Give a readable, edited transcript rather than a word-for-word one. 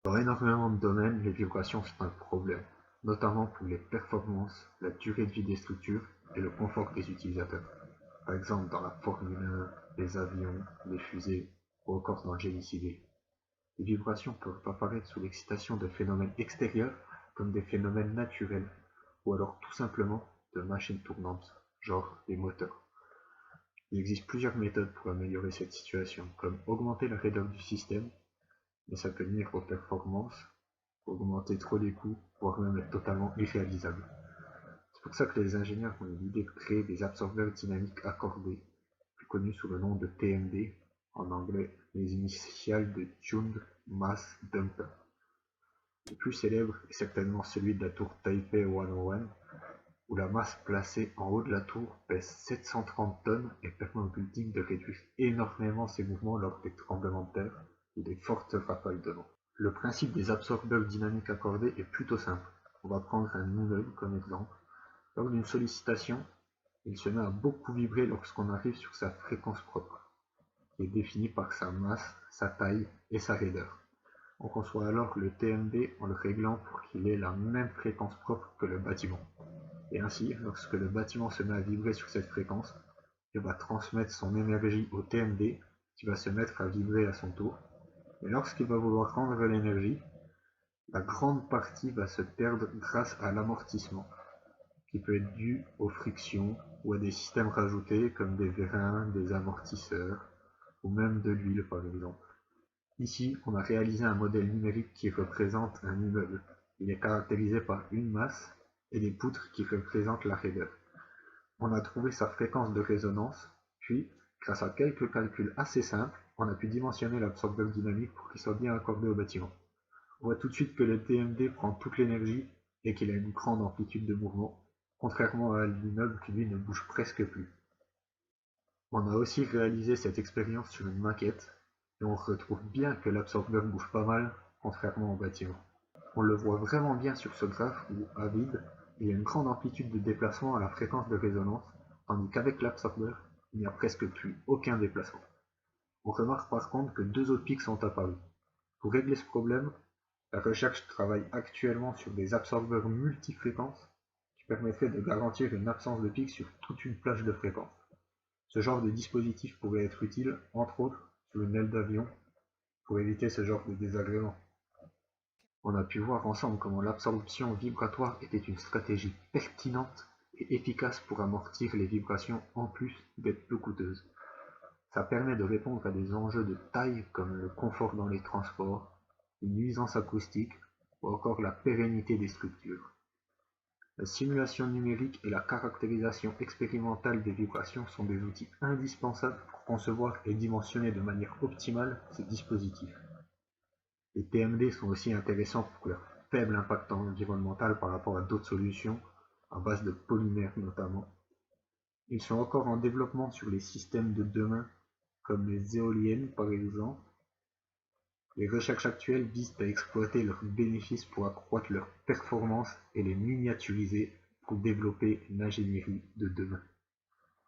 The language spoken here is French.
Dans énormément de domaines, les vibrations sont un problème, notamment pour les performances, la durée de vie des structures et le confort des utilisateurs. Par exemple dans la Formule 1, les avions, les fusées ou encore dans le génie civil. Les vibrations peuvent apparaître sous l'excitation de phénomènes extérieurs comme des phénomènes naturels ou alors tout simplement de machines tournantes, genre les moteurs. Il existe plusieurs méthodes pour améliorer cette situation, comme augmenter la raideur du système, mais ça peut nuire aux performances, augmenter trop les coûts, voire même être totalement irréalisable. C'est pour ça que les ingénieurs ont eu l'idée de créer des absorbeurs dynamiques accordés, plus connus sous le nom de TMD, en anglais les initiales de Tuned Mass Damper. Le plus célèbre est certainement celui de la tour Taipei 101, où la masse placée en haut de la tour pèse 730 tonnes et permet au building de réduire énormément ses mouvements lors des tremblements de terre ou des fortes rafales de vent. Le principe des absorbeurs dynamiques accordés est plutôt simple. On va prendre un immeuble comme exemple. Lors d'une sollicitation, il se met à beaucoup vibrer lorsqu'on arrive sur sa fréquence propre, qui est définie par sa masse, sa taille et sa raideur. On conçoit alors le TMD en le réglant pour qu'il ait la même fréquence propre que le bâtiment. Et ainsi, lorsque le bâtiment se met à vibrer sur cette fréquence, il va transmettre son énergie au TMD, qui va se mettre à vibrer à son tour. Et lorsqu'il va vouloir rendre l'énergie, la grande partie va se perdre grâce à l'amortissement, qui peut être dû aux frictions ou à des systèmes rajoutés comme des vérins, des amortisseurs, ou même de l'huile par exemple. Ici, on a réalisé un modèle numérique qui représente un immeuble. Il est caractérisé par une masse et des poutres qui représentent la raideur. On a trouvé sa fréquence de résonance, puis, grâce à quelques calculs assez simples, on a pu dimensionner l'absorbeur dynamique pour qu'il soit bien accordé au bâtiment. On voit tout de suite que le TMD prend toute l'énergie et qu'il a une grande amplitude de mouvement, contrairement à l'immeuble qui lui ne bouge presque plus. On a aussi réalisé cette expérience sur une maquette, et on retrouve bien que l'absorbeur bouge pas mal, contrairement au bâtiment. On le voit vraiment bien sur ce graphe où, à vide, il y a une grande amplitude de déplacement à la fréquence de résonance, tandis qu'avec l'absorbeur, il n'y a presque plus aucun déplacement. On remarque par contre que deux autres pics sont apparus. Pour régler ce problème, la recherche travaille actuellement sur des absorbeurs multifréquences qui permettraient de garantir une absence de pic sur toute une plage de fréquences. Ce genre de dispositif pourrait être utile, entre autres, sur une aile d'avion, pour éviter ce genre de désagréments. On a pu voir ensemble comment l'absorption vibratoire était une stratégie pertinente et efficace pour amortir les vibrations en plus d'être peu coûteuse. Ça permet de répondre à des enjeux de taille comme le confort dans les transports, une nuisance acoustique ou encore la pérennité des structures. La simulation numérique et la caractérisation expérimentale des vibrations sont des outils indispensables pour concevoir et dimensionner de manière optimale ces dispositifs. Les TMD sont aussi intéressants pour leur faible impact environnemental par rapport à d'autres solutions, à base de polymères notamment. Ils sont encore en développement sur les systèmes de demain, comme les éoliennes par exemple. Les recherches actuelles visent à exploiter leurs bénéfices pour accroître leur performance et les miniaturiser pour développer une ingénierie de demain.